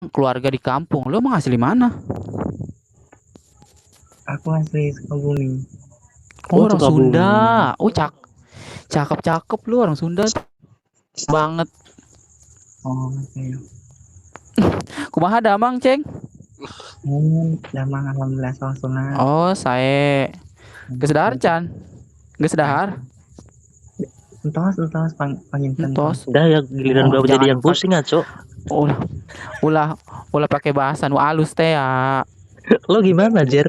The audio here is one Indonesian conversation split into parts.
keluarga di kampung. Lu emang asli mana? Aku asli Sukabumi. Oh, Oh, orang Sunda. Sukabumi. Oh, cakep-cakep lu orang Sunda tuh banget. Oh, saya. Kumaha damang, Ceng? Damang alhamdulillah songan. Oh, saya kesedahar Chan. Geus Ah, dahar. entos panginten tos. Entos. Udah ya giliran Oh, bapak jadi yang pusing aco. ulah ulah ulah pakai bahasa nu alus teh ya. Lo gimana, Jer?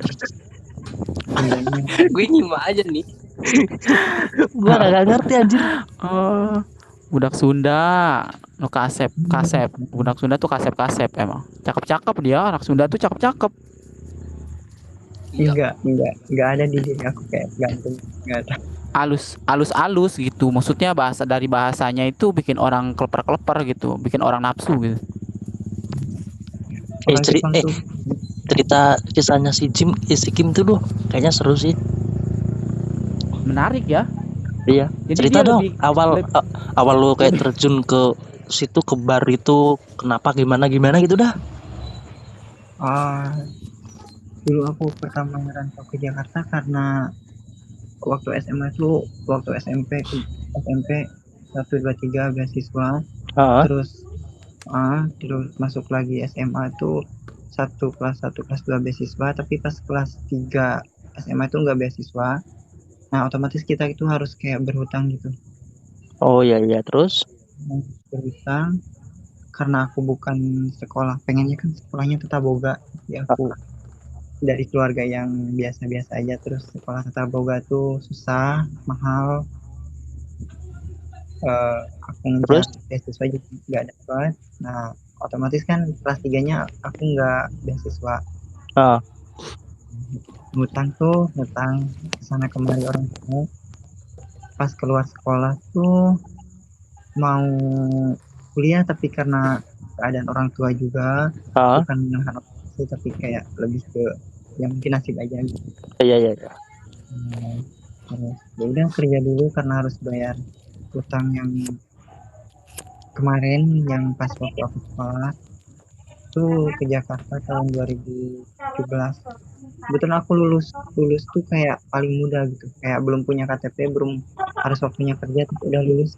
Sundanya. Gue nyimak aja nih. Gua kagak ngerti anjir. Oh, budak Sunda. Nu kasep, kasep. Budak Sunda tuh kasep-kasep emang. Cakep-cakep dia, anak Sunda tuh cakep-cakep. Iya. Enggak ada di diri aku kayak ganteng. Enggak ada. Alus gitu. Maksudnya bahasa dari bahasanya itu bikin orang keleper-keleper gitu, bikin orang nafsu gitu. Orang Jepang tuh Cerita kisahnya si Kim tuh loh, kayaknya seru sih. Menarik ya. Iya. Jadi Cerita dia dong lebih, awal lo kayak terjun ke situ ke bar itu kenapa gimana gitu dah. ah dulu aku pertama ngerantau ke Jakarta karena waktu SMA tuh waktu SMP 1 2 3 beasiswa Heeh. terus masuk lagi SMA tuh satu kelas 2 beasiswa, tapi pas kelas 3 SMA itu nggak beasiswa. Nah, otomatis kita itu harus kayak berhutang gitu. Oh iya terus. Berhutang karena aku bukan sekolah, pengennya kan sekolahnya tetap boga. Ya aku dari keluarga yang biasa-biasa aja, terus sekolah tetap boga tuh susah, mahal. Aku ngejar Terus beasiswa juga nggak dapat. Nah, otomatis kan kelas 3-nya aku nggak beasiswa. ah Ngutang kesana kemari orang tua. Pas keluar sekolah tuh mau kuliah, tapi karena keadaan orang tua juga, ah bukan mengharap sih, tapi kayak lebih ke yang mungkin nasib aja gitu. iya. Nah, terus ya udah kerja dulu karena harus bayar utang yang kemarin, yang pas waktu aku sekolah tuh ke Jakarta tahun 2017. Kebetulan aku lulus lulus tuh kayak paling muda gitu, kayak belum punya KTP, belum harus waktunya kerja tapi udah lulus.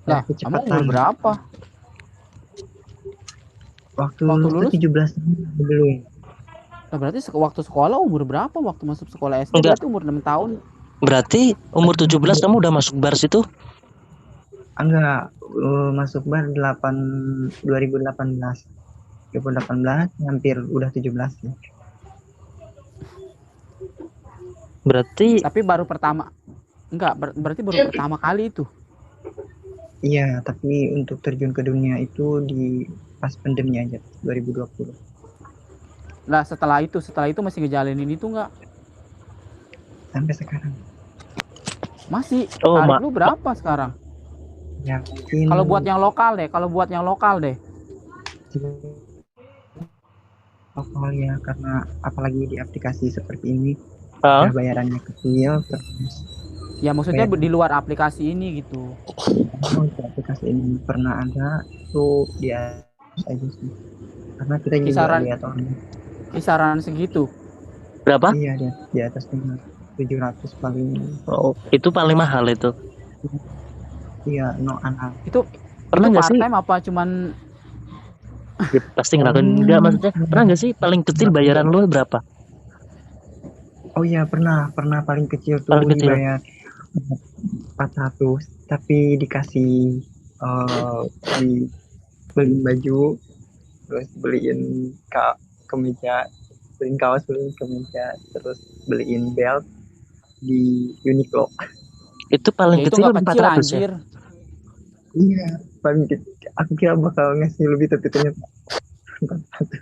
Kayak lah, kamu umur kecepatan. berapa? Waktu Waktu lulus tuh lulus? 17 tahun belum. Nah, berarti waktu sekolah umur berapa? Waktu masuk sekolah SD Enggak, berarti umur 6 tahun. berarti umur 17 kamu udah masuk bar situ? Enggak, masuk bar 2018. 2018 hampir udah 17 ya. Berarti Tapi baru pertama. Enggak, berarti baru pertama kali itu. Iya, tapi untuk terjun ke dunia itu di pas pandemi aja 2020. Lah, setelah itu masih ngejalanin itu enggak? Sampai sekarang. Masih. oh Tarif mak lu berapa sekarang? Ya mungkin Kalau buat yang lokal deh. lokal ya, karena apalagi di aplikasi seperti ini ah udah bayarannya kecil, terus Ya maksudnya bayaran di luar aplikasi ini gitu. di aplikasi ini pernah ada tuh dia aja sih, karena kita juga Kisaran lihat orang. kisaran segitu. berapa? Iya, di atas 700 paling. Oh, itu paling mahal itu. Iya, no anak. Itu Pernah nggak part sih? time apa cuman Ya, pasti ngelakuin enggak maksudnya. Pernah nggak sih paling kecil bayaran lu berapa? Oh iya, pernah paling kecil tuh Paling kecil. dibayar 400, tapi dikasih eh beliin baju, terus beliin kemeja, beliin kaos, beliin kemeja, terus beliin belt di Uniqlo. Itu paling ya itu kecil nggak kecil 400 ya? anjir. Iya, paling kecil. Aku kira bakal ngasih lebih, tapi ternyata 400.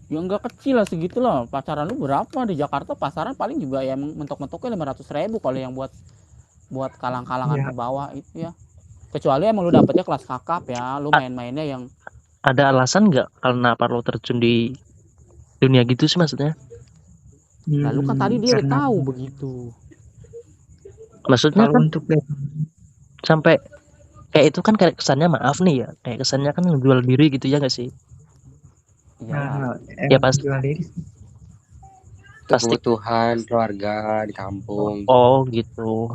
Ya nggak kecil lah segitu lah. Pacaran lu berapa di Jakarta? Pasaran paling juga ya mentok-mentoknya 500.000 kalau yang buat buat kalang-kalangan Iya, ke bawah itu ya. Kecuali emang lu dapetnya kelas kakap ya, lu main-mainnya yang Ada alasan nggak kenapa lo terjun di dunia gitu sih maksudnya? lalu kan tadi dia udah karena tahu begitu. Maksudnya kalau kan untuk sampai kayak itu kan kayak kesannya, maaf nih ya, kayak kesannya kan ngejual diri gitu ya nggak sih? Iyalah. Ya Emang pasti jual diri sih. Untuk pasti. kebutuhan keluarga di kampung. Oh gitu.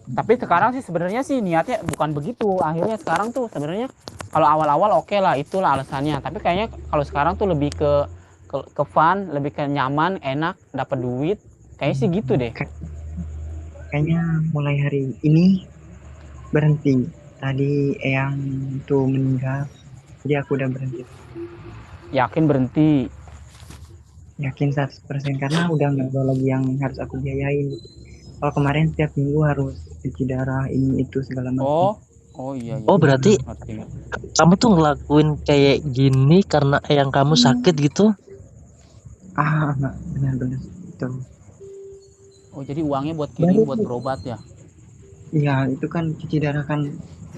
Tapi sekarang sih sebenarnya sih niatnya bukan begitu. Akhirnya sekarang tuh sebenarnya kalau awal-awal oke lah, itulah alasannya. Tapi kayaknya kalau sekarang tuh lebih ke fun, lebih ke nyaman, enak, dapat duit. Kayaknya sih gitu deh. Kayaknya mulai hari ini berhenti. Tadi Eyang tuh meninggal, jadi aku udah berhenti. Yakin berhenti. Yakin 100% karena udah nggak ada lagi yang harus aku biayain. Kalau kemarin setiap minggu harus cuci darah ini itu segala macam. Oh iya iya. Oh berarti Ngerti. kamu tuh ngelakuin kayak gini karena yang kamu sakit gitu? Benar-benar itu. Oh jadi uangnya buat kirim buat berobat ya? Iya itu kan cuci darah kan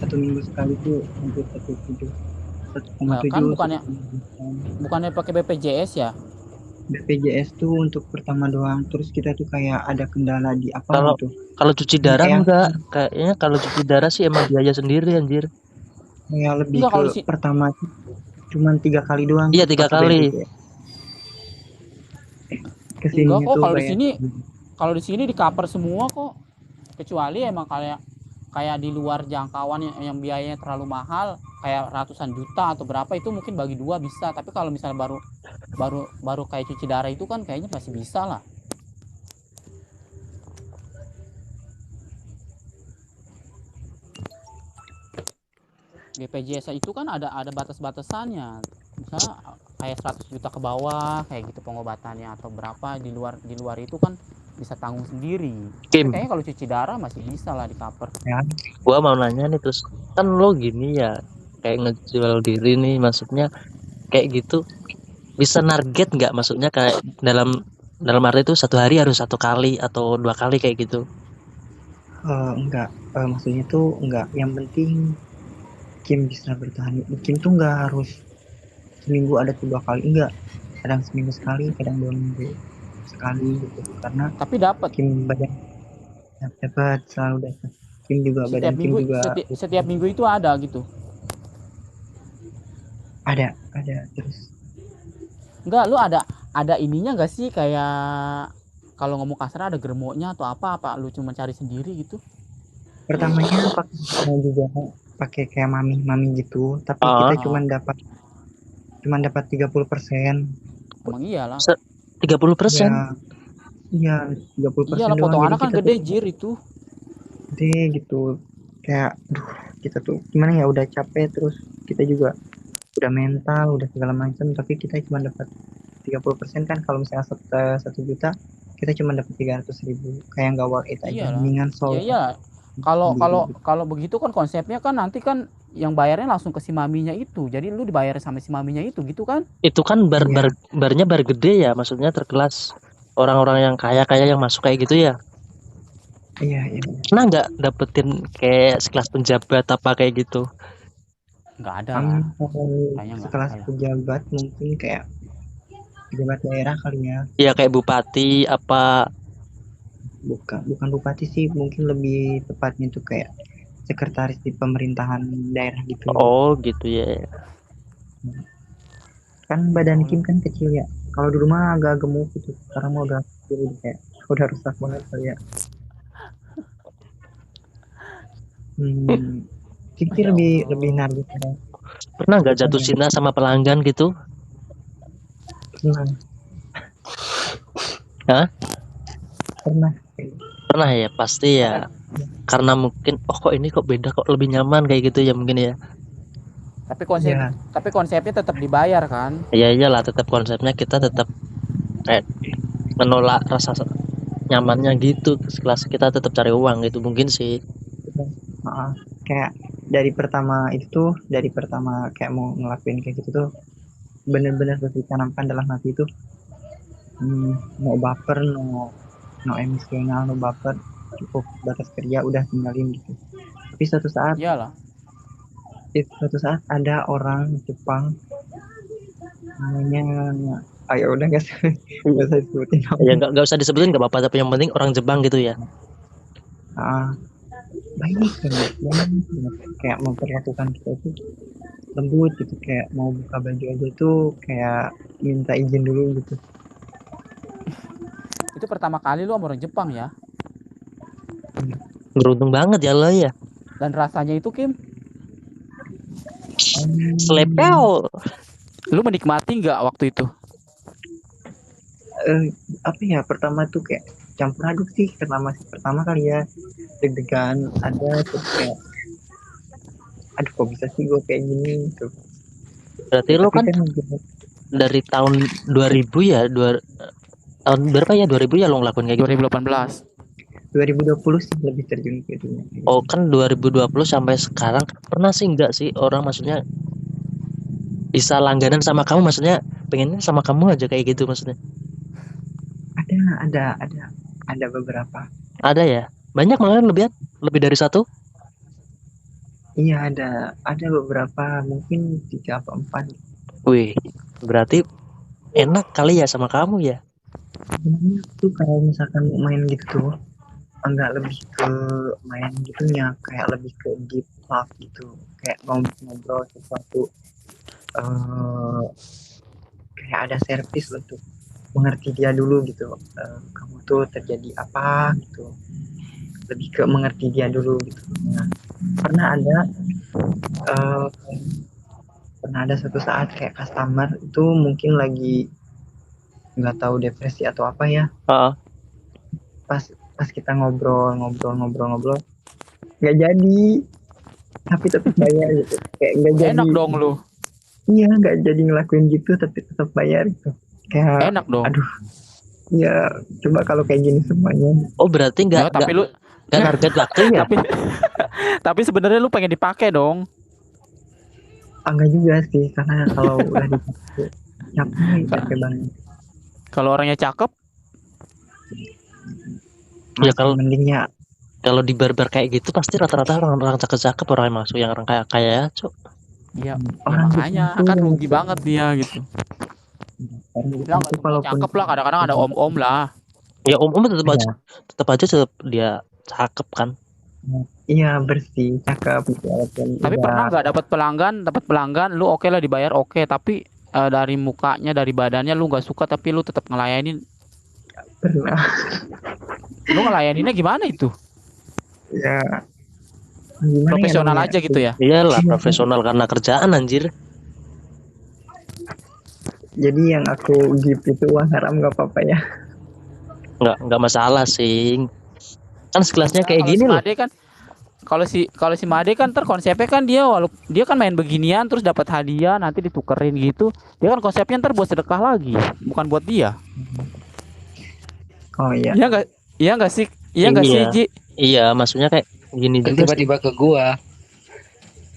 1 minggu sekali tuh hampir 1,7 Nah, kan 1,7 bukannya pakai BPJS ya? BPJS tuh untuk pertama doang. Terus kita tuh kayak ada kendala di apa Kalau gitu. kalau cuci darah Eyang enggak, kayaknya kalau cuci darah sih emang biaya sendiri anjir. kayak lebih Enggak, ke kalau di sini pertama tuh cuman 3 kali doang Iya 3 pakai kali. BPJS. enggak Kesininya kok tuh kalau di bayar. sini di cover semua kok. Kecuali emang kayak di luar jangkauan yang biayanya terlalu mahal, kayak ratusan juta atau berapa itu mungkin bagi dua bisa. Tapi kalau misalnya baru kayak cuci darah itu kan kayaknya masih bisa lah. BPJS itu kan ada batas-batasannya. Misalnya kayak 100 juta ke bawah kayak gitu pengobatannya, atau berapa di luar itu kan bisa tanggung sendiri. Tapi Kim, kayaknya kalau cuci darah masih bisa lah di cover. Ya. gua mau nanya nih, terus kan lo gini ya, kayak ngejual diri nih, maksudnya kayak gitu bisa target nggak, maksudnya kayak dalam arti itu satu hari harus 1 kali atau 2 kali kayak gitu? Enggak. Maksudnya tuh enggak. Yang penting Kim bisa bertahan. Kim tuh enggak harus seminggu ada 2 kali, enggak. Kadang seminggu sekali, kadang 2 minggu sekali gitu. Karena Tapi dapat Kim badan dapat selalu dapat. Kim juga setiap badan Kim minggu, juga setiap minggu itu ada gitu. ada terus. Enggak, lu ada ininya enggak sih, kayak kalau ngomong kasar ada germoknya atau apa lu cuma cari sendiri gitu? Pertamanya pakai juga pakai kayak mami gitu, tapi Ah, kita cuman dapat 30%. Emang iyalah. 30%. Ya, iya 30% Iyalah, doang. Jadi potongannya kan kita tuh gede jir itu. gede gitu. Kayak kita tuh gimana ya, udah capek, terus kita juga udah mental, udah segala macam, tapi kita cuma dapat 30% kan. Kalau misalnya 1 juta kita cuma dapat 300.000, kayak nggak worth it aja. Iyalah. Mendingan Iya. Kalau begitu kan konsepnya kan nanti kan yang bayarnya langsung ke si maminya itu. Jadi lu dibayar sama si maminya itu gitu kan? Itu kan Iya. barnya bar gede ya, maksudnya terkelas orang-orang yang kaya yang masuk kayak gitu ya. Iya. Pernah nggak dapetin kayak sekelas penjabat apa kayak gitu? Nggak ada lah. Kayaknya nggak Sekelas ada lah. pejabat mungkin kayak pejabat daerah kali ya. Ya kayak bupati apa. Bukan bupati sih, mungkin lebih tepatnya tuh kayak sekretaris di pemerintahan daerah gitu. Oh gitu ya. Kan badan Kim kan kecil ya. Kalau di rumah agak gemuk gitu. Sekarang mah udah kayak udah rusak banget kali ya. Kim sih lebih nargis ya. Pernah nggak jatuh cinta sama pelanggan gitu? Hah? Pernah ya, pasti ya. Karena mungkin kok ini kok beda, kok lebih nyaman kayak gitu ya mungkin ya. Tapi konsepnya tetap dibayar kan? Ya iyalah, tetap konsepnya kita tetap kayak menolak rasa nyamannya gitu. Sekelas kita tetap cari uang gitu mungkin sih. Kayak dari pertama kayak mau ngelakuin kayak gitu tuh bener-bener ditanamkan dalam hati itu, mau baper, no emosional, no baper, cukup batas kerja udah tinggalin gitu. Tapi suatu saat ada orang Jepang namanya, ayo udah nggak usah disebutin. Ya nggak usah disebutin, nggak apa-apa, tapi yang penting orang Jepang gitu ya. baik banget, kayak memperlakukan kita tuh lembut gitu, kayak mau buka baju aja tuh kayak minta izin dulu gitu. Itu pertama kali lu sama orang Jepang ya. Beruntung banget ya lo ya. Dan rasanya itu Kim, Selepel. lu menikmati nggak waktu itu? Apa ya, pertama tuh kayak campur aduk sih, karena masih pertama kali ya, deg-degan ada, terus kayak aduh kok bisa sih gue kayak gini gitu. Berarti lo Tapi kan kan dari tahun 2000 ya, tahun berapa ya, 2000 ya lo ngelakuin kayak gitu. 2018. 2020 sih lebih terjun ke dunia kayak Oh gitu. kan 2020 sampai sekarang pernah sih enggak sih orang maksudnya bisa langganan sama kamu, maksudnya pengennya sama kamu aja kayak gitu maksudnya. Ada beberapa. Ada ya? Banyak malah lebih dari satu. Iya, ada beberapa, mungkin 3 atau 4. Wih, berarti enak kali ya sama kamu ya. Sebenarnya tuh kalau misalkan main gitu tuh enggak lebih ke main gitunya, kayak lebih ke deep talk gitu, kayak ngobrol sesuatu, eh kayak ada servis untuk mengerti dia dulu gitu. Kamu tuh terjadi apa gitu, lebih ke mengerti dia dulu gitu. Nah, pernah ada eh, pernah ada suatu saat kayak customer itu mungkin lagi nggak tahu depresi atau apa ya, Heeh. pas pas kita ngobrol nggak jadi, tapi tetap bayar gitu, kayak nggak jadi. Enak dong lu. Iya, nggak jadi ngelakuin gitu tapi tetap bayar gitu, kayak Enak dong. aduh ya, coba kalau kayak gini semuanya. Oh berarti Ya, tapi lu nggak target waktu ya? tapi tapi sebenarnya lu pengen dipakai dong. Enggak juga sih, karena kalau udah dipakai capek banget. Kalau orangnya cakep, Ya Masih mendingnya kalau di barber kayak gitu pasti rata-rata orang cakep-cakep orang yang masuk, yang orang kayak kaya ya, Cuk. ya, ya orang makanya Jepang tuh kan rugi banget dia gitu. orang Ya Jepang nggak tuh semua kalaupun cakep lah, kadang-kadang ada om-om lah. Ya om tetap aja ya, dia cakep kan. iya bersih cakep gitu, walaupun Tapi pernah udah nggak dapat pelanggan, lu oke lah dibayar oke, tapi dari mukanya, dari badannya lu nggak suka, tapi lu tetap ngelayanin. pernah. Lu ngelayaninnya gimana itu? Ya gimana ya Profesional namanya. aja gitu ya? Iyalah Iya, profesional karena kerjaan anjir. jadi yang aku give itu uang haram nggak apa-apa ya. Nggak masalah sih. Kan sekelasnya Enggak, kayak kalau si gini loh. Made kan kalau si Made kan konsepnya kan dia walaupun dia kan main beginian terus dapat hadiah nanti ditukerin gitu. Dia kan konsepnya ntar buat sedekah lagi, bukan buat dia. Oh iya. Iya enggak? Iya enggak sih? Iya enggak sih, Iya. Ji? Iya, maksudnya kayak gini Kok juga sih. tiba-tiba ke gua.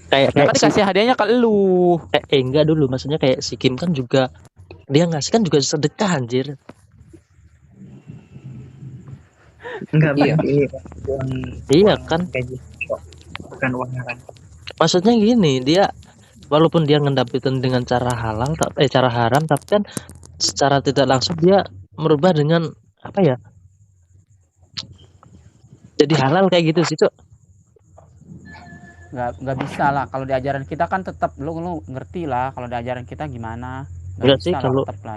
Kayak Ya kayak kan si dikasih hadiahnya ke lu. enggak dulu, maksudnya kayak si Kim kan juga dia ngasih kan juga sedekah anjir. Enggak Iya. Bang, ini Bang, uang Iya uang kan? gaji kok, bukan uang haram. Maksudnya gini, dia walaupun dia ngedapetin dengan cara halal cara haram, tapi kan secara tidak langsung dia merubah dengan apa ya? Jadi halal kayak gitu sih, Cuk. Nggak bisa lah kalau di ajaran kita kan tetap lu ngerti lah kalau di ajaran kita gimana. Nggak Enggak bisa sih lah kalau tetap lah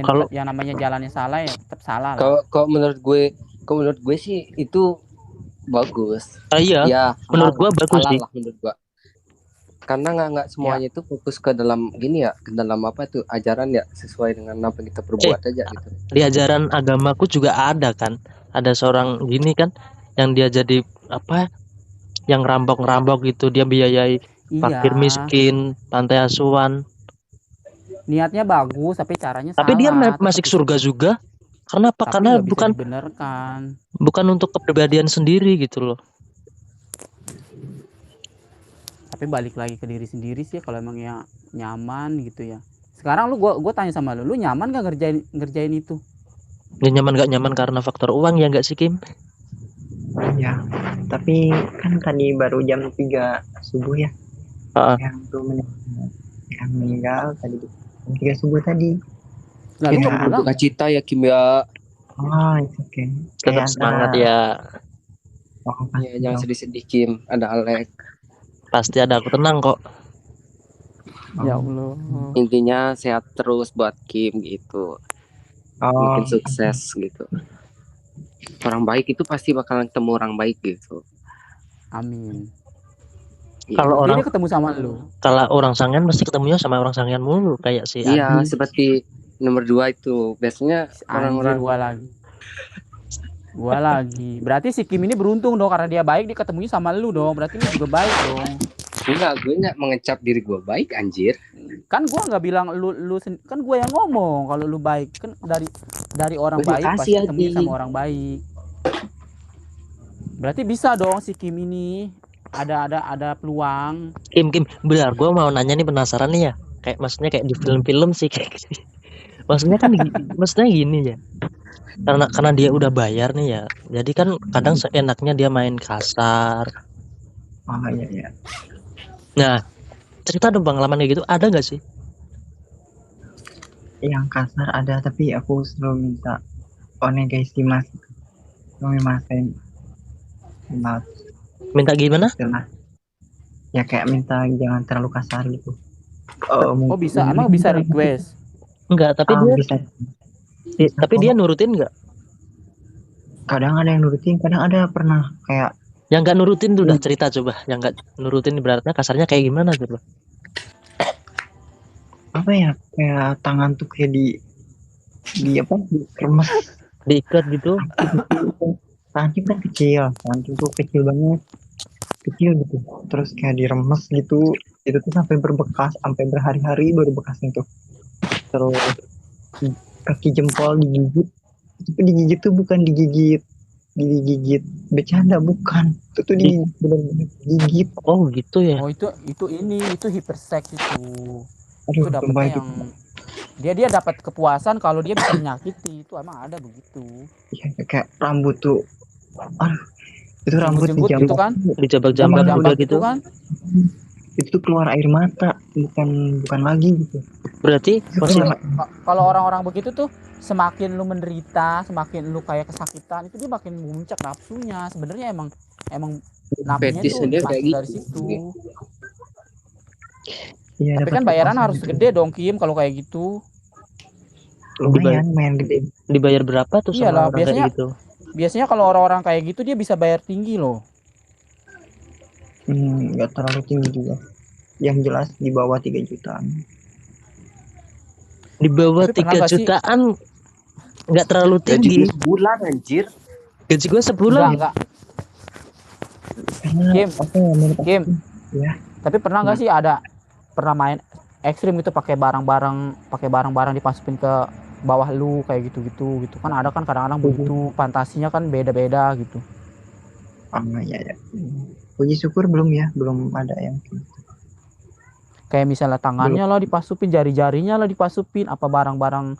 kalau yang namanya jalannya salah ya tetap salah lah. Kalau menurut gue sih itu bagus. iya, Ya menurut gua bagus halal sih. lah menurut gua. Karena nggak semuanya itu fokus ke dalam gini ya, ke dalam apa tuh ajaran ya, sesuai dengan apa yang kita perbuat aja gitu. Di ajaran agamaku juga ada kan. Ada seorang gini kan yang dia jadi apa? Yang ngerampok gitu, dia biayai fakir Iya, miskin, pantai asuhan. niatnya bagus tapi caranya Tapi dia salah. masuk Tetap surga juga. Karena apa? tapi Karena nggak bisa dibenarkan. bukan untuk kepribadian sendiri gitu loh. Tapi balik lagi ke diri sendiri sih kalau emang ya nyaman gitu ya. Sekarang gua tanya sama lu nyaman gak ngerjain itu? Ya nyaman gak nyaman karena faktor uang ya nggak sih Kim? Ya, tapi kan tadi baru jam 3 subuh ya. Yang tuh yang meninggal tadi jam 3 subuh tadi. Nah, lu Ya. nggak pulang? Duka cita ya Kim ya. Oh, it's okay. Tetap Kayak semangat antara ya. Oh, Ya, pasti jangan dong. sedih-sedih Kim, ada Alek. Pasti ada, aku tenang kok. Ya Oh, Allah. Intinya sehat terus buat Kim gitu. Makin oh, sukses gitu. Orang baik itu pasti bakalan ketemu orang baik gitu. Amin. Iya. Kalau Bukti orang dia ketemu sama lu. kalau orang sangen pasti ketemunya sama orang sangen mulu kayak si Iya, Adi. seperti nomor 2 itu. Biasanya Anjir, orang-orang gua lagi. Berarti si Kim ini beruntung dong karena dia baik, dia ketemunya sama lu dong. Berarti lu juga baik dong. enggak, gue enggak mengecap diri gue baik anjir. Kan gua nggak bilang kan gua yang ngomong kalau lu baik. Kan dari orang Terima baik kasih pasti ketemunya Adi. sama orang baik. Berarti bisa dong si Kim ini ada peluang. Kim, benar, gue mau nanya nih, penasaran nih ya. Kayak maksudnya kayak di film-film sih kayak gitu. Maksudnya kan maksudnya gini ya. Karena dia udah bayar nih ya. Jadi kan kadang seenaknya dia main kasar. oh iya iya. Nah, cerita dong pengalaman kayak gitu ada nggak sih? Yang kasar ada, tapi aku selalu minta onegaishimasu. Sumimasen. Maaf, Minta gimana? istilah. Ya kayak minta jangan terlalu kasar gitu. Oh bisa, emang bisa request. Enggak, tapi dia bisa. tapi dia nurutin nggak? Kadang ada yang nurutin, kadang ada pernah kayak Yang nggak nurutin tuh udah cerita coba. Yang nggak nurutin ibaratnya kasarnya kayak gimana coba? apa ya, kayak tangan tuh kayak di apa, diremes. Diikat gitu. Tangan kan kecil, tangan tuh kecil banget, kecil gitu. Terus kayak diremes gitu, itu tuh sampai berbekas, sampai berhari-hari baru bekasnya tuh. Terus kaki jempol digigit, itu digigit tuh bukan digigit bercanda, bukan, itu tuh digigit benar-benar gigit. Oh gitu ya. Oh itu hiperseks itu. Aduh, Itu sumpah dapetnya itu. yang dia dapat kepuasan kalau dia bisa menyakiti. Itu emang ada begitu. Ya, kayak rambut tuh, aduh, itu rambut Jenggut gitu kan? Dijambak-jambak Jambak juga Jambak gitu. gitu kan? itu tuh keluar air mata, bukan lagi gitu. Berarti Itu posisi keluar- Kalau orang-orang begitu tuh semakin lu menderita, semakin lu kayak kesakitan, itu dia makin memuncak nafsunya. Sebenarnya emang nafsunya Fetis tuh dia kayak masuk dari gitu. situ. Iya, Tapi dapat kan bayaran kepuasan harus gitu. gede dong Kim kalau kayak gitu. Lumayan gede. dibayar berapa tuh sama Iyalah, orang kayak gitu? biasanya kalau orang-orang kayak gitu dia bisa bayar tinggi loh. Nggak terlalu tinggi juga, yang jelas di bawah 3 jutaan. Di bawah Tapi pernah 3 nggak sih? jutaan nggak terlalu Gaji tinggi. gue sebulan anjir. Gaji gue sebulan. Enggak. Karena Kim, apa ya, menurut aku Kim. ya, Tapi pernah nggak sih pernah main ekstrim gitu pakai barang-barang dimasukin ke bawah lu kayak gitu kan ada kan kadang-kadang begitu fantasinya kan beda-beda gitu. ya. Puji syukur belum ada yang Kayak misalnya tangannya lah dipasupin, jari-jarinya lah dipasupin, apa barang-barang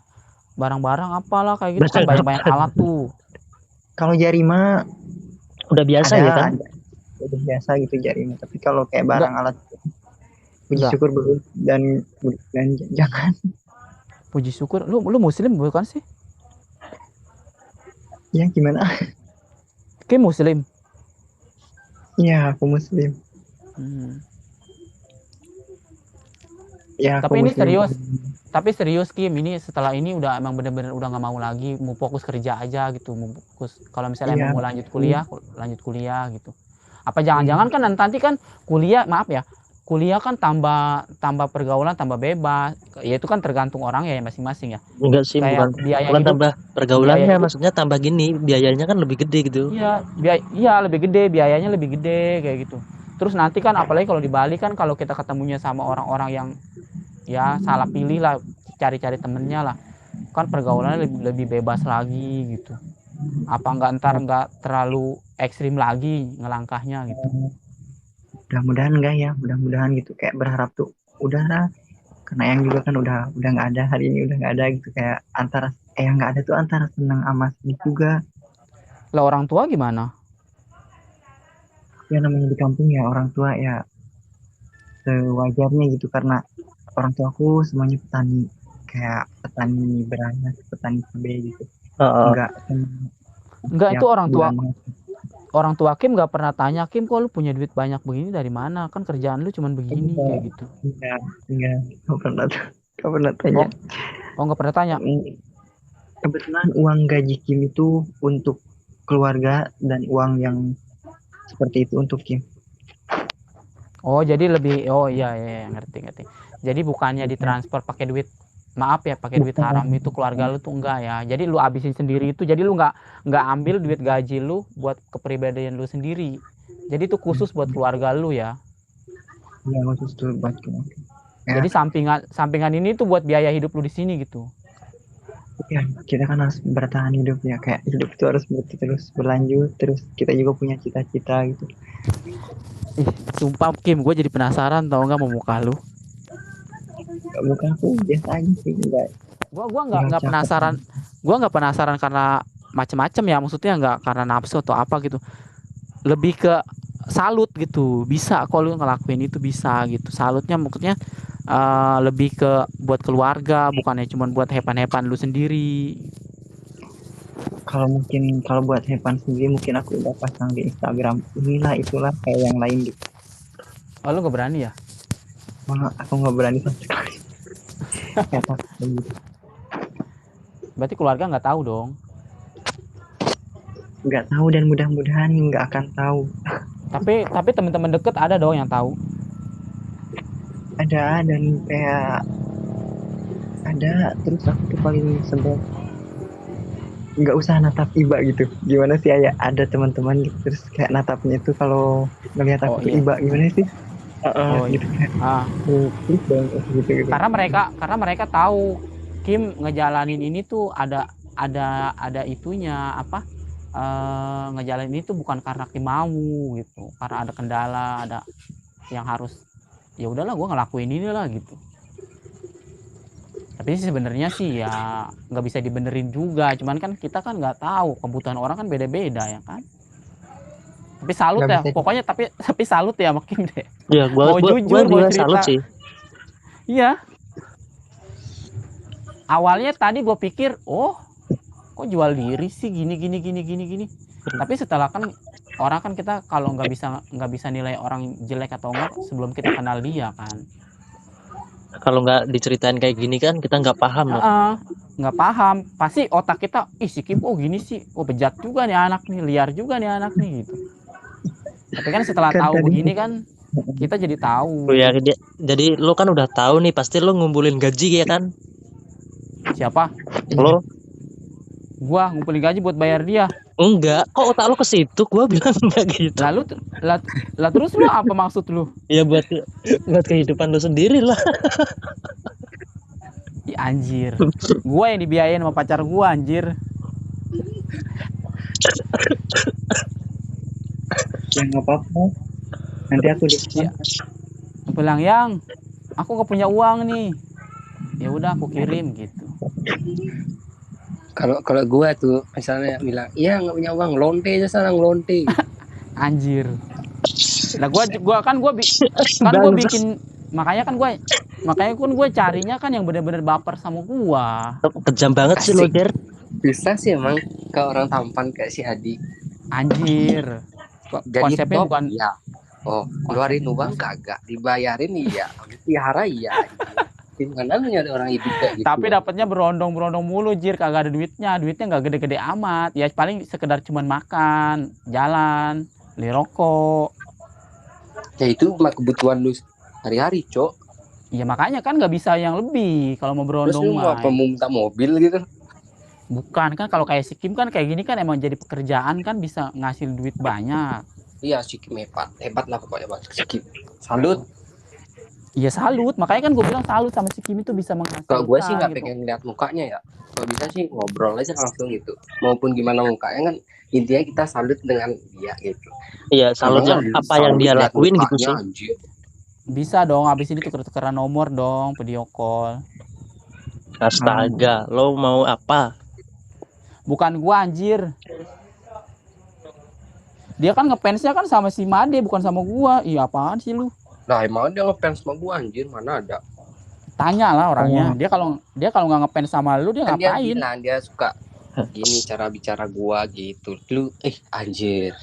apalah kayak gitu kan banyak alat tuh. Kalau jari mah udah biasa ada, ya kan? udah biasa gitu jari mah. Tapi kalau kayak barang alat, puji syukur belum, dan jangan. Puji syukur. Lu muslim bukan sih? Ya gimana? Kayak muslim. Iya, aku muslim. Ya, tapi ini muslim. serius Kim, ini setelah ini udah emang bener-bener udah nggak mau lagi, mau fokus kerja aja gitu, mau fokus kalau misalnya emang mau lanjut kuliah gitu. Apa jangan-jangan kan nanti kan kuliah, maaf ya, kuliah kan tambah pergaulan, tambah bebas, ya itu kan tergantung orang ya masing-masing ya. Enggak sih, kayak bukan tambah pergaulannya, maksudnya tambah gini biayanya kan lebih gede gitu. Iya lebih gede, biayanya lebih gede kayak gitu. Terus nanti kan apalagi kalau di Bali kan, kalau kita ketemunya sama orang-orang yang ya salah pilih lah, cari-cari temennya lah, kan pergaulannya lebih bebas lagi gitu. Apa nggak terlalu ekstrim lagi ngelangkahnya gitu. Mudah-mudahan enggak ya, mudah-mudahan gitu, kayak berharap tuh udah, karena yang juga kan udah nggak ada hari ini, udah nggak ada gitu, kayak antara yang nggak ada tuh antara senang sama sedih juga. Lah orang tua gimana? Ya namanya di kampung ya, orang tua ya sewajarnya gitu, karena orang tua aku semuanya petani, kayak petani beras, petani cabai gitu. Enggak itu orang tua Kim nggak pernah tanya, Kim kok lu punya duit banyak begini dari mana, kan kerjaan lu cuman begini kayak gitu. Enggak, nggak pernah tanya. Nggak pernah tanya. Kebetulan uang gaji Kim itu untuk keluarga dan uang yang seperti itu untuk Kim. Oh jadi lebih, oh iya ngerti. Jadi bukannya ditransfer pakai duit, maaf ya, pakai duit haram itu keluarga lu tuh enggak ya. Jadi lu abisin sendiri itu, jadi lu nggak ambil duit gaji lu buat kepribadian lu sendiri. Jadi itu khusus buat keluarga lu ya. Iya, khusus tuh buat keluarga. Ya. Jadi sampingan ini tuh buat biaya hidup lu di sini gitu. Ya, kita kan harus bertahan hidup ya, kayak hidup itu harus terus berlanjut, terus kita juga punya cita-cita gitu. Ih, sumpah Kim, gue jadi penasaran tau nggak mau muka lu. Bukan aku biasa aja sih, enggak. Gua nggak penasaran. Gua nggak penasaran karena macem-macem ya, maksudnya nggak karena nafsu atau apa gitu. Lebih ke salut gitu. Bisa kok lu ngelakuin itu, bisa gitu. Salutnya maksudnya lebih ke buat keluarga, bukannya cuma buat hepan-hepan lu sendiri. Kalau buat Hepan sendiri mungkin aku udah pasang di Instagram inilah itulah kayak yang lain gitu. Oh lu nggak berani ya? Malah aku nggak berani sama sekali. Kayak takut gitu. Berarti keluarga nggak tahu dong. Nggak tahu dan mudah-mudahan nggak akan tahu. Tapi teman-teman deket ada dong yang tahu. Ada dan kayak ada, terus aku tuh paling sebel nggak usah natap iba gitu. Gimana sih ya, ada teman-teman gitu terus kayak natapnya itu kalau ngelihat aku tuh iya. iba gimana sih? Gitu kan. Please dong gitu. Karena mereka tahu Kim ngejalanin ini tuh ada itunya apa? Ngejalanin itu bukan karena Kim mau gitu, karena ada kendala, ada yang harus, ya udahlah gue ngelakuin ini lah gitu. Tapi sebenarnya sih ya nggak bisa dibenerin juga, cuman kan kita kan nggak tahu, kebutuhan orang kan beda-beda ya kan. Tapi salut Nggak ya bisa. pokoknya, tapi salut ya sama Kim deh. Ya, Mau jujur, mau juga cerita. salut sih. Iya. Awalnya tadi gue pikir, kok jual diri sih gini. Tapi setelah kan orang kan kita kalau nggak bisa nilai orang jelek atau enggak sebelum kita kenal dia kan. Kalau nggak diceritain kayak gini kan kita nggak paham loh. Nggak paham. Pasti otak kita, si Kim gini sih, bejat juga nih anak nih, liar juga nih anak nih gitu. Tapi kan setelah tahu begini kan kita jadi tahu. Oh ya, jadi lo kan udah tahu nih, pasti lo ngumpulin gaji ya kan? Siapa? Lo? Gua ngumpulin gaji buat bayar dia. Enggak, kok otak lo ke situ? Gua bilang enggak gitu. Lalu terus lu apa maksud lu? Ya buat kehidupan lo sendiri lah. Anjir. Gua yang dibiayain sama pacar gua anjir. Ya nggak apa-apa. Nanti aku bilang, yang aku nggak punya uang nih. Ya udah aku kirim gitu. Kalau gue tuh misalnya bilang, iya nggak punya uang, lonte aja sana, lonte. Anjir. Nah gua bikin, makanya kan gue carinya kan yang benar-benar baper sama gua. Kejam banget sih lo, Der. Bisa sih emang ke orang tampan kayak si Adi. Anjir. Konsepnya top, bukan ya. Keluarin uang kagak, dibayarin iya, pelihara iya. Gimana lu nyari orang hidup kayak gitu? Tapi dapatnya berondong mulu, Jir, kagak ada duitnya nggak gede-gede amat. Ya paling sekedar cuman makan, jalan, beli rokok. Ya itu mah kebutuhan lu hari-hari, Cok. Iya makanya kan nggak bisa yang lebih kalau mau berondong. Terus lu mau apa, mau minta mobil gitu? Bukan kan, kalau kayak si Kim kan kayak gini kan emang jadi pekerjaan kan bisa ngasih duit banyak. Iya, si Kim hebat lah pokoknya Bang. Si Kim. Salut. Iya salut, makanya kan gue bilang salut sama si Kim itu bisa menghasilkan. Kalau gue sih nggak gitu. pengen lihat mukanya ya. Kalau bisa sih ngobrol aja langsung gitu. Maupun gimana mukanya kan intinya kita salut dengan dia gitu. Iya, salutnya apa yang dia lakuin gitu sih. Anjir. Bisa dong, habis ini tuker-tukeran nomor dong, video call. Astaga, lo mau apa? Bukan gua anjir. Dia kan ngefansnya kan sama si Made, bukan sama gua. Iya apaan sih lu? Nah emang dia ngefans sama gua anjir, mana ada. Tanya lah orangnya. Dia kalau nggak ngefans sama lu dia kan ngapain? Dia bilang dia suka gini cara bicara gua gitu. Lu anjir.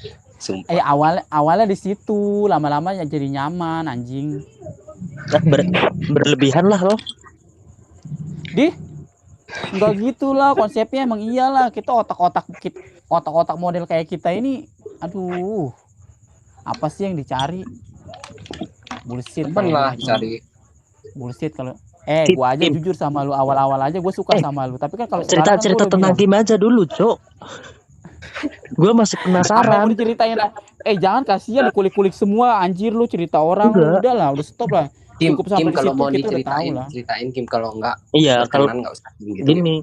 sumpah. Awalnya di situ, lama-lama ya jadi nyaman anjing. Kan berlebihan lah lo. Di Enggak gitulah konsepnya, emang iyalah kita otak-otak model kayak kita ini, aduh, apa sih yang dicari? Bullshit Temen kalau lah gua. cari. Bullshit kalau Kim, gua aja Kim. jujur sama lu, awal-awal aja gue suka sama lu, tapi kan kalau sekarang kan Cerita-cerita gua udah tentang bilang, Kim aja dulu, Cok. Gue masih apa yang mau penasaran. diceritain? Jangan kasihan dikulik-kulik semua anjir, lu cerita orang lu, Enggak. udahlah, udah stop lah. Kim, Cukup sampai di kalau situ mau kita udah tahu lah. ceritain Kim, kalau enggak Iya, kalau berkenan nggak usah gitu. gini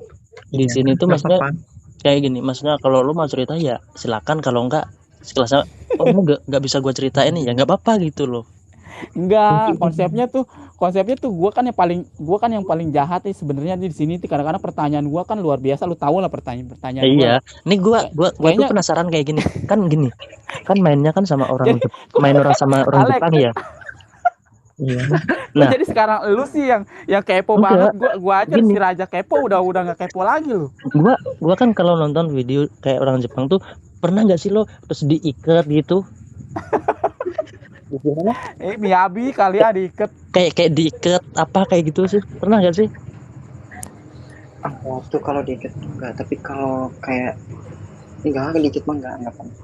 di Iya, sini tuh nggak maksudnya apa-apa. kayak gini, maksudnya kalau lu mau cerita ya silakan, kalau enggak sekelasnya ini nggak bisa gue ceritain ya nggak apa-apa gitu loh. Enggak, konsepnya tuh gua kan yang paling jahat nih sebenarnya di sini tuh, kadang-kadang pertanyaan gua kan luar biasa, lu tahu lah pertanyaan gua Iya, lah. ini gua tuh Kayaknya penasaran kayak gini kan mainnya kan sama orang jadi sama orang Alex, Jepang ya. Iya. kok Nah, jadi sekarang lu sih yang kepo enggak, banget, gua aja gini, si Raja kepo udah nggak kepo lagi lu. gua kan kalau nonton video kayak orang Jepang tuh pernah nggak sih lo terus diikat gitu, Gimana? Miyabi kali ya diikat. kayak diikat apa kayak gitu sih, pernah nggak sih? Waktu kalau dikit enggak, tapi kalau kayak enggak dikit mah enggak pernah.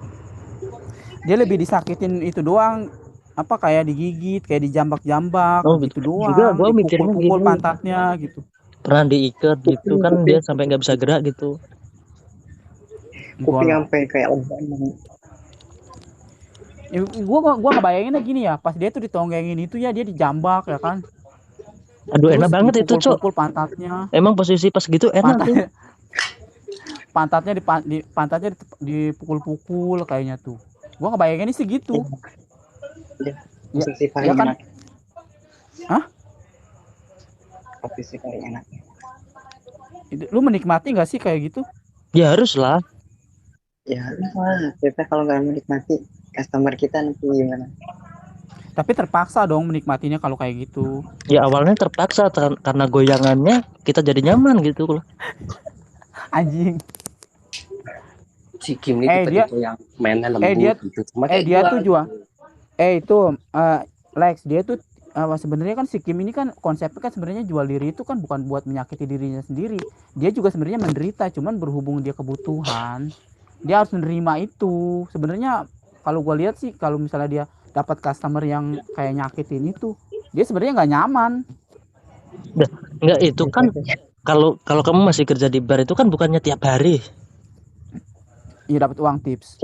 Dia lebih disakitin itu doang, apa kayak digigit, kayak dijambak-jambak Oh gitu juga doang, gua mikirnya dipukul-pukul gini, pantatnya gitu. pernah diikat gitu kan dia sampai nggak bisa gerak gitu. Kuping sampai kayak lebam. Gua ngebayanginnya gini ya, pas dia tuh ditonggengin itu ya, dia dijambak ya kan. Aduh, Terus enak banget itu, Cok. dipukul-pukul pantatnya. Emang posisi pas gitu enak tuh. Pantatnya dipukul-pukul kayaknya tuh. Gua ngebayanginnya sih gitu. Iya. Ya, Posisi paling ya kan? enak. Hah? Posisi paling enak. Lu menikmati nggak sih kayak gitu? Ya harus lah. Ya, kita kalau nggak menikmati, customer kita nanti gimana? Tapi terpaksa dong menikmatinya kalau kayak gitu. Ya awalnya terpaksa karena goyangannya kita jadi nyaman gitu loh. Anjing. Si Kim ini dia- tipe yang mainnya lembut dia- gitu. Sama dia gua tuh gitu. jual. Lex, dia tuh sebenarnya kan si Kim ini kan konsepnya kan sebenarnya jual diri itu kan bukan buat menyakiti dirinya sendiri. Dia juga sebenarnya menderita, cuman berhubung dia kebutuhan, dia harus menerima itu. Sebenarnya kalau gue lihat sih, kalau misalnya dia dapat customer yang kayak nyakitin itu, dia sebenarnya nggak nyaman. Enggak, itu kan kalau kamu masih kerja di bar itu kan bukannya tiap hari. Iya, dapat uang tips.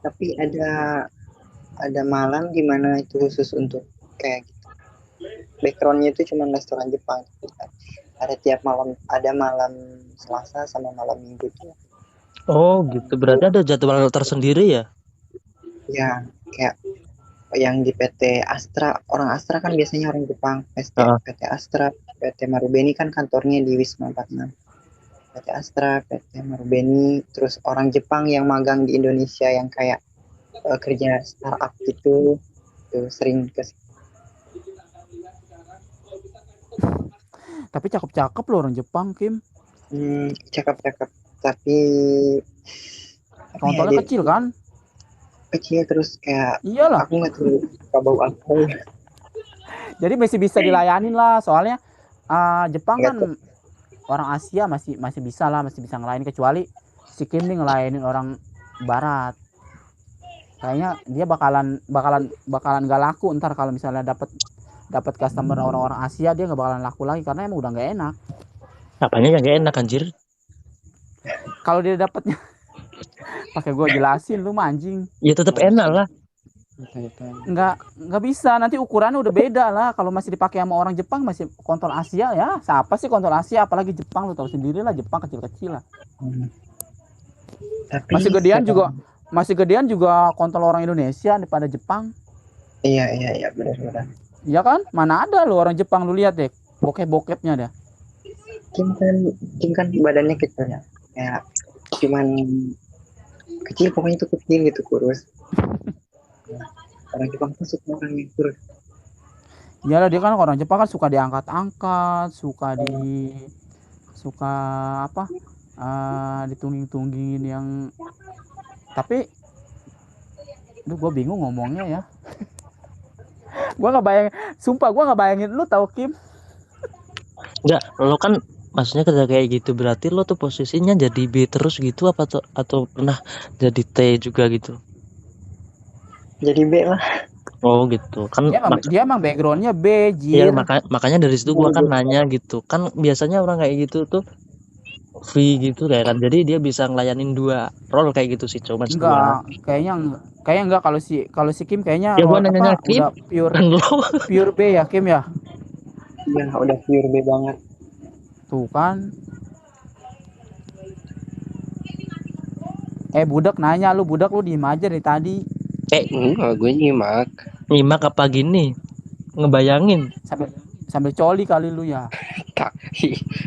Tapi ada malam di mana itu khusus untuk kayak gitu. Backgroundnya itu cuma restoran Jepang. Ada tiap malam, ada malam Selasa sama malam Minggu tuh. Oh gitu, berarti ada jadwal tersendiri ya? Ya, kayak yang di PT Astra, orang Astra kan biasanya orang Jepang. PT Astra, PT Marubeni kan kantornya di Wisma 46. PT Astra, PT Marubeni, terus orang Jepang yang magang di Indonesia yang kayak kerja startup gitu, tuh sering ke. Tapi cakep-cakep loh orang Jepang, Kim. Cakep-cakep, tapi Kontolnya kecil kan? Kecil terus kayak iyalah, aku nggak tahu suka bau alkohol. Jadi masih bisa dilayanin lah, soalnya Jepang Nggak kan orang Asia masih bisa lah, masih bisa ngelayanin, kecuali si Kim nih ngelayanin orang Barat. Kayaknya dia bakalan nggak laku ntar kalau misalnya dapat customer orang-orang Asia, dia nggak bakalan laku lagi karena emang udah nggak enak. Apanya yang nggak enak anjir? Kalau dia dapatnya pakai gue jelasin lu mah anjing. Ya tetap enak lah. Nggak bisa, nanti ukurannya udah beda lah. Kalau masih dipakai sama orang Jepang, masih kontol Asia ya. Siapa sih kontol Asia, apalagi Jepang, lu tahu sendiri lah, Jepang kecil-kecil lah. Tapi Masih gedean juga kontol orang Indonesia daripada Jepang. Iya benar. Iya kan? Mana ada lu orang Jepang, lu lihat deh bokep-bokepnya dah. Kim kan badannya kecil ya. Kayak cuman kecil, pokoknya itu kecil gitu, kurus. Orang Jepang tuh suka orang yang kurus. Iyalah, dia kan orang Jepang kan suka diangkat-angkat, suka ditungging-tunggingin yang, tapi Duh, gue bingung ngomongnya ya. Gue nggak bayangin, sumpah gue nggak bayangin lu tahu Kim. Enggak, lo kan maksudnya kerja kayak gitu berarti lo tuh posisinya jadi B terus gitu apa tuh atau pernah jadi T juga gitu? Jadi B lah. Oh gitu kan Dia emang backgroundnya B, ya Jir. makanya dari situ gua kan nanya gitu kan biasanya orang kayak gitu tuh V gitu kayak kan jadi dia bisa ngelayanin 2 role kayak gitu sih coba Enggak, kayaknya enggak kalau si Kim kayaknya ya gua role nanya apa Kim udah kan lo pure B ya Kim ya. Iya, udah pure B banget. Tuh kan. Budak nanya lu diem aja dari tadi. Enggak, gue nyimak apa gini ngebayangin Sambil coli kali lu ya. tak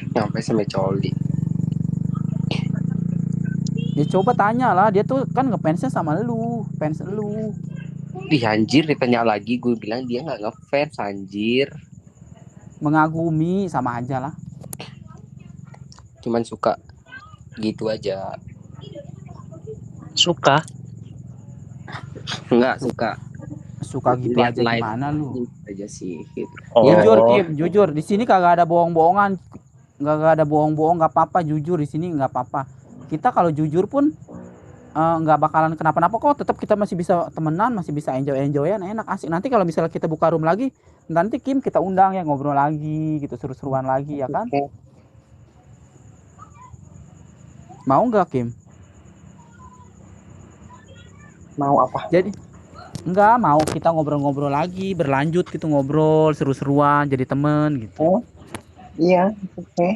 sampai sampai coli. Ya coba tanya lah, dia tuh kan ngefansnya sama lu, fans lu. Ih anjir, ditanya lagi gue bilang dia nggak ngefans anjir, Mengagumi sama aja lah. cuman suka gitu aja. suka Nggak suka Suka gitu lihat aja live gimana lu? gitu aja sih gitu. Jujur Kim, jujur di sini kagak ada bohong-bohongan, nggak ada bohong-bohong, nggak apa-apa jujur di sini nggak apa-apa. Kita kalau jujur pun nggak bakalan kenapa-napa kok, tetap kita masih bisa temenan, masih bisa enjoyan, enak asik. Nanti kalau misalnya kita buka room lagi, nanti Kim kita undang ya ngobrol lagi gitu, seru-seruan lagi ya kan? Oke. Mau nggak Kim? Mau apa? Jadi enggak mau kita ngobrol-ngobrol lagi, berlanjut gitu ngobrol seru-seruan jadi temen gitu. Oh, iya, oke.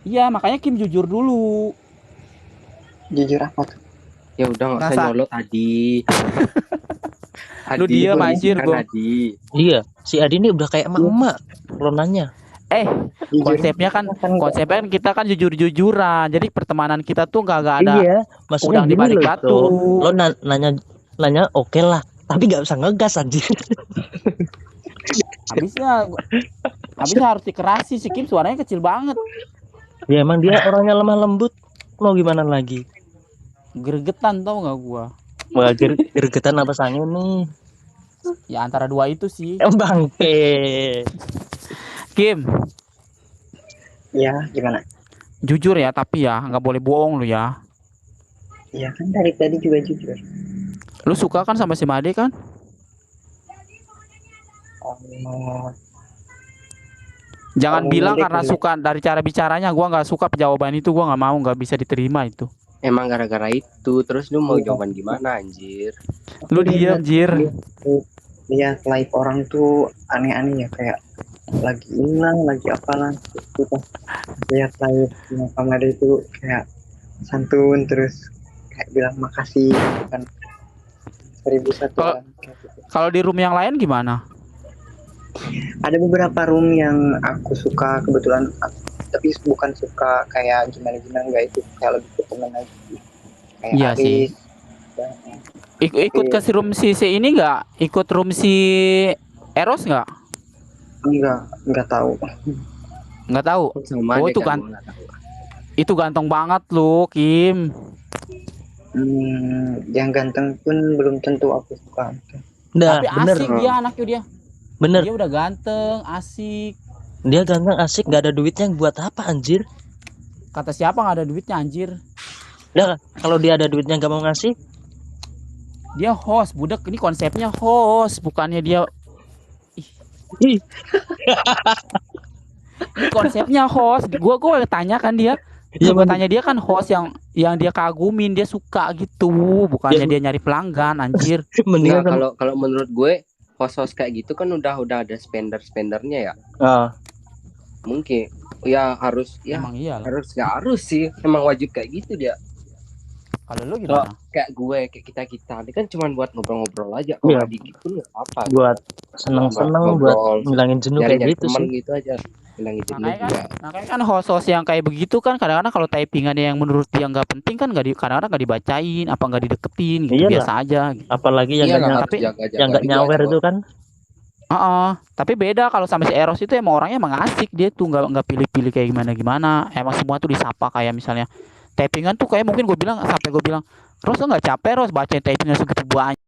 Iya makanya Kim jujur dulu. Jujur apa tuh? Ya udah nggak usah Rasa- nyolot Adi. Lu diem, gua anjir, bisikan, gua. Adi. iya si Adi ini udah kayak emak-emak lo nanya Jujur. Konsepnya kan kita kan jujur-jujuran. Jadi pertemanan kita tuh nggak ada iya maksudnya udang di gini balik loh batu. Cok. Lo nanya oke lah tapi nggak usah ngegas anjir Habisnya harus dikerasi si Kim, suaranya kecil banget. ya emang dia orangnya lemah lembut mau gimana lagi Gregetan tau nggak gua? Wah, gergetan apa sange nih Ya antara dua itu sih. bangke Kim, Iya, gimana? jujur ya tapi ya nggak boleh bohong lu ya. Iya kan dari tadi juga jujur. Lu suka kan sama si Made kan? Oh, Jangan Oh, bilang Made karena boleh. suka dari cara bicaranya. Gua nggak suka jawaban itu, gua nggak mau, nggak bisa diterima itu. Emang gara-gara itu terus lu mau Iya. jawaban gimana anjir? Lu diem Jir. Lihat live orang tuh aneh-aneh ya, kayak lagi hilang, lagi apalah. Kita lihat live Muhammad itu kayak santun terus kayak bilang makasih gitu kan. 1001 Kalau- orang kayak gitu. Kalau di room yang lain gimana? Ada beberapa room yang aku suka kebetulan, tapi bukan suka kayak gimana enggak, itu kayak lebih ke temen aja kayak Iya sih. Aris dan Ikut ke si room si ini nggak? Ikut room si Eros nggak? enggak tahu. Nggak tahu. Sama Oh, deh itu kan. Itu ganteng banget lu Kim. Yang ganteng pun belum tentu aku suka. nah Tapi bener asik dia anaknya dia. bener Dia udah ganteng, asik. dia ganteng asik nggak ada duitnya buat apa anjir Kata siapa nggak ada duitnya anjir? Nah, kalau dia ada duitnya nggak mau ngasih Dia host, budak. Ini konsepnya host, bukannya dia. Ih, Ini konsepnya host. Gua tanya kan dia. Iya, Gua bener. tanya dia kan host yang dia kagumin, dia suka gitu. Bukannya Ya. dia nyari pelanggan anjir. mendingan kan Kalau menurut gue host-host kayak gitu kan udah ada spendernya ya. ah, Mungkin ya harus ya Emang iya lah. harus sih emang wajib kayak gitu dia. Kalau lu gimana? Kayak gue kayak kita ini kan cuma buat ngobrol-ngobrol aja. Kalau Iya. dikit pun nggak apa. buat seneng-seneng buat Ngobrol, ngilangin jenuh kayak nyari-nyari gitu teman sih gitu aja. Bilangin jenuh Makanya juga. kan host-host yang kayak begitu kan kadang-kadang kalau typingannya yang menurut dia nggak penting kan kadang-kadang nggak dibacain, apa nggak dideketin gitu, Iyalah. biasa aja. Gitu. apalagi yang Iya nggak lah, nyawer, harus jaga-jaga yang nggak juga nyawer coba. itu kan Tapi beda kalau sama si Eros itu emang orangnya emang asik, dia tuh nggak pilih-pilih kayak gimana. Emang semua tuh disapa kayak misalnya typingan tuh kayak mungkin gue bilang sampai gue bilang Ros lo nggak capek Ros baca typingan segitu banyak.